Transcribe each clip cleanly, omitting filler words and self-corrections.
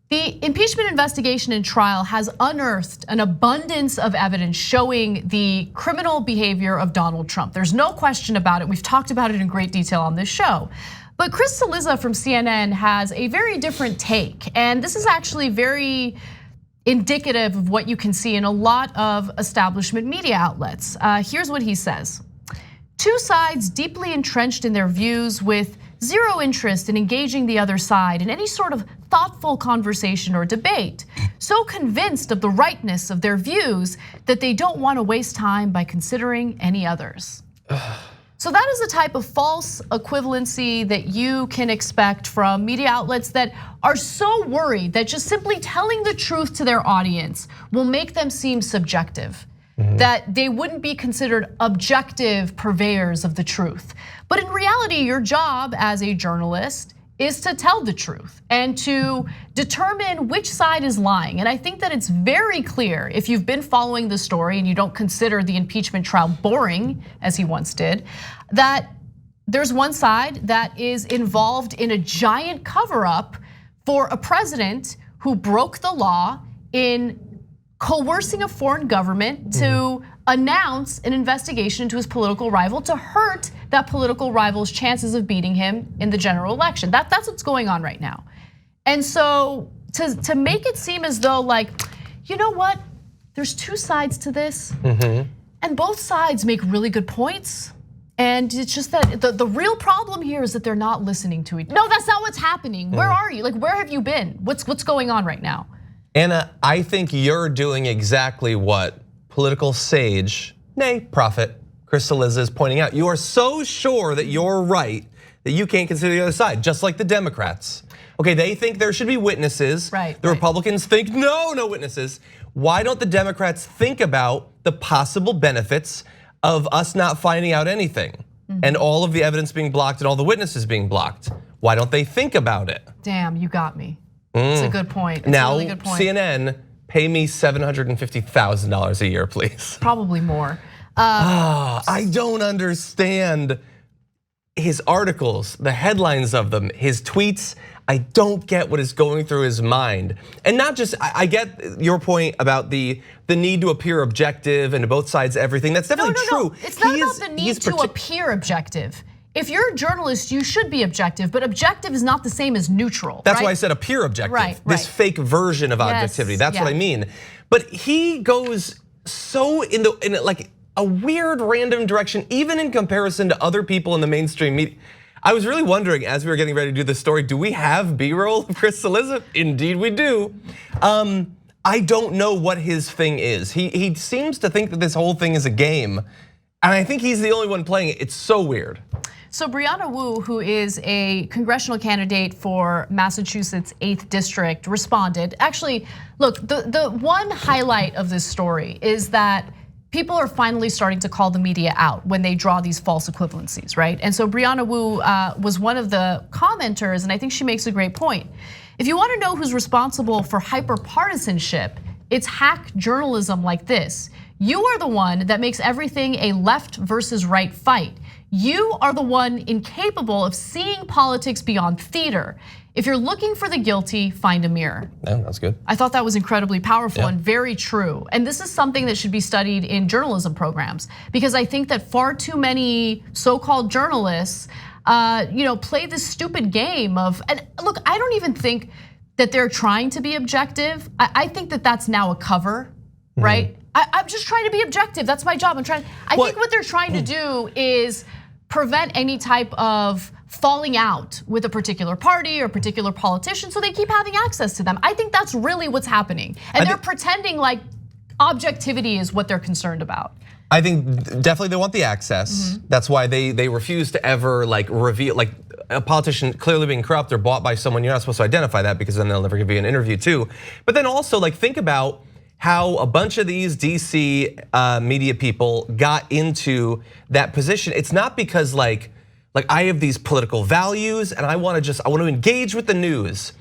The impeachment investigation and trial has unearthed an abundance of evidence showing the criminal behavior of Donald Trump. There's no question about it. We've talked about it in great detail on this show. But Chris Cillizza from CNN has a very different take. And this is actually very indicative of what you can see in a lot of establishment media outlets. Here's what he says. Two sides deeply entrenched in their views with zero interest in engaging the other side in any sort of thoughtful conversation or debate. So convinced of the rightness of their views that they don't want to waste time by considering any others. So that is the type of false equivalency that you can expect from media outlets that are so worried that just simply telling the truth to their audience will make them seem subjective. That they wouldn't be considered objective purveyors of the truth. But in reality, your job as a journalist is to tell the truth and to determine which side is lying. And I think that it's very clear, if you've been following the story and you don't consider the impeachment trial boring, as he once did, that there's one side that is involved in a giant cover-up for a president who broke the law in coercing a foreign government to announce an investigation into his political rival to hurt that political rival's chances of beating him in the general election. That's what's going on right now. And so to make it seem as though like, you know what, there's two sides to this, and both sides make really good points. And it's just that the real problem here is that they're not listening to each other. No, that's not what's happening. Where are you? Like, where have you been? What's going on right now? Anna, I think you're doing exactly what political sage, nay, prophet, Chris Cillizza is pointing out. You are so sure that you're right that you can't consider the other side, just like the Democrats. Okay, they think there should be witnesses. Right. The Republicans think no witnesses. Why don't the Democrats think about the possible benefits of us not finding out anything and all of the evidence being blocked and all the witnesses being blocked? Why don't they think about it? Damn, you got me. It's a good point. It's now, a really good point. CNN, pay me $750,000 a year, please. Probably more. I don't understand his articles, the headlines of them, his tweets. I don't get what is going through his mind. And not just, I get your point about the need to appear objective and to both sides everything. That's definitely true. No. It's not about the need to appear objective. If you're a journalist, you should be objective, but objective is not the same as neutral. That's why I said appear objective. Right. This fake version of objectivity. That's what I mean. But he goes so in like a weird random direction, even in comparison to other people in the mainstream media. I was really wondering as we were getting ready to do this story, do we have B-roll of Chris Cillizza? Indeed we do. I don't know what his thing is. He seems to think that this whole thing is a game. And I think he's the only one playing it. It's so weird. So Brianna Wu, who is a congressional candidate for Massachusetts 8th District, responded. Actually, look, the one highlight of this story is that people are finally starting to call the media out when they draw these false equivalencies, right? And so Brianna Wu was one of the commenters, and I think she makes a great point. If you want to know who's responsible for hyperpartisanship, it's hack journalism like this. You are the one that makes everything a left versus right fight. You are the one incapable of seeing politics beyond theater. If you're looking for the guilty, find a mirror. Yeah, that's good. I thought that was incredibly powerful and very true. And this is something that should be studied in journalism programs, because I think that far too many so-called journalists play this stupid game of, and look, I don't even think that they're trying to be objective. I think that that's now a cover, right? I'm just trying to be objective. That's my job. I think what they're trying to do is prevent any type of falling out with a particular party or a particular politician, so they keep having access to them. I think that's really what's happening. And they're pretending like objectivity is what they're concerned about. I think definitely they want the access. That's why they refuse to ever reveal, like a politician clearly being corrupt or bought by someone. You're not supposed to identify that because then they'll never give you an interview too. But then also think about how a bunch of these DC media people got into that position. It's not because like I have these political values and I want to engage with the news.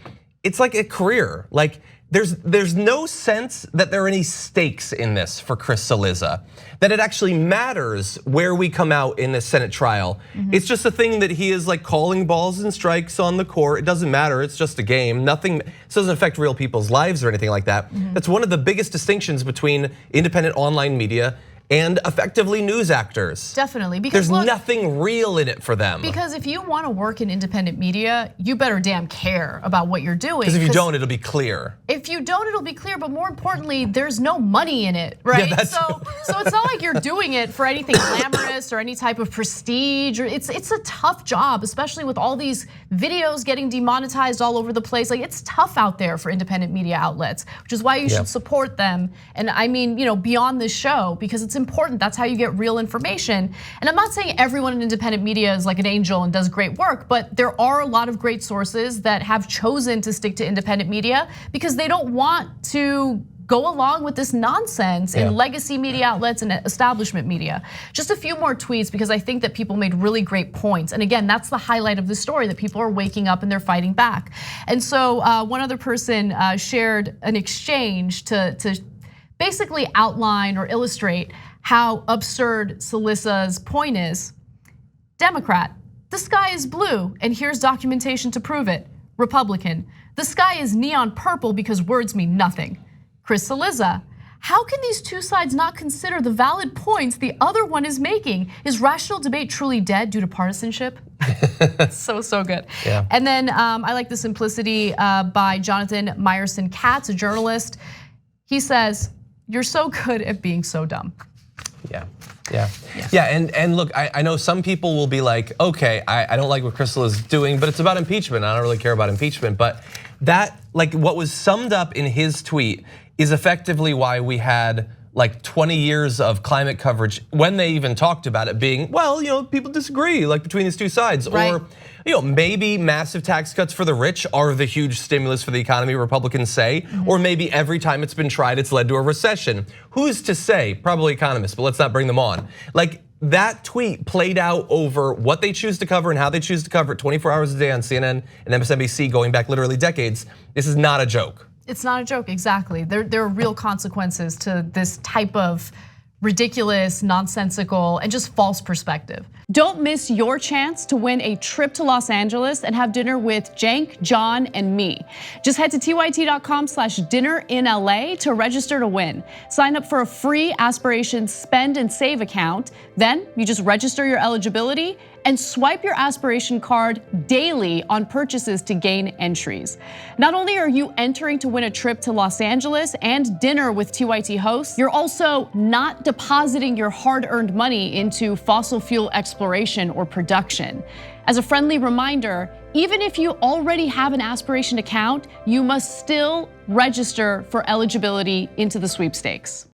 it's like a career. Like there's no sense that there are any stakes in this for Chris Cillizza, that it actually matters where we come out in the Senate trial. It's just a thing that he is like calling balls and strikes on the court. It doesn't matter, it's just a game. Nothing, this doesn't affect real people's lives or anything like that. That's one of the biggest distinctions between independent online media and effectively news actors. Definitely, because there's nothing real in it for them. Because if you want to work in independent media, you better damn care about what you're doing. Because if you don't, it'll be clear. If you don't, it'll be clear, but more importantly, there's no money in it, right? Yeah, so it's not like you're doing it for anything glamorous or any type of prestige. It's a tough job, especially with all these videos getting demonetized all over the place. Like, it's tough out there for independent media outlets, which is why you should support them. And I mean, beyond this show, because it's important. That's how you get real information. And I'm not saying everyone in independent media is like an angel and does great work, but there are a lot of great sources that have chosen to stick to independent media because they don't want to go along with this nonsense in legacy media outlets and establishment media. Just a few more tweets because I think that people made really great points. And again, that's the highlight of the story, that people are waking up and they're fighting back. And so one other person shared an exchange to basically outline or illustrate how absurd Cillizza's point is. Democrat, the sky is blue and here's documentation to prove it. Republican, the sky is neon purple because words mean nothing. Chris Cillizza, how can these two sides not consider the valid points the other one is making? Is rational debate truly dead due to partisanship? So good. Yeah. And then I like the simplicity by Jonathan Meyerson Katz, a journalist. He says, you're so good at being so dumb. Yeah, and look, I know some people will be like, okay, I don't like what Crystal is doing, but it's about impeachment. I don't really care about impeachment. But that, like what was summed up in his tweet is effectively why we had like 20 years of climate coverage when they even talked about it being, well, people disagree like between these two sides. Right. Or maybe massive tax cuts for the rich are the huge stimulus for the economy, Republicans say, or maybe every time it's been tried, it's led to a recession. Who's to say? Probably economists, but let's not bring them on. Like that tweet played out over what they choose to cover and how they choose to cover it 24 hours a day on CNN and MSNBC going back literally decades. This is not a joke. It's not a joke, exactly. There are real consequences to this type of ridiculous, nonsensical, and just false perspective. Don't miss your chance to win a trip to Los Angeles and have dinner with Cenk, John, and me. Just head to tyt.com/dinnerinla to register to win. Sign up for a free Aspirations spend and save account. Then you just register your eligibility and swipe your Aspiration card daily on purchases to gain entries. Not only are you entering to win a trip to Los Angeles and dinner with TYT hosts, you're also not depositing your hard-earned money into fossil fuel exploration or production. As a friendly reminder, even if you already have an Aspiration account, you must still register for eligibility into the sweepstakes.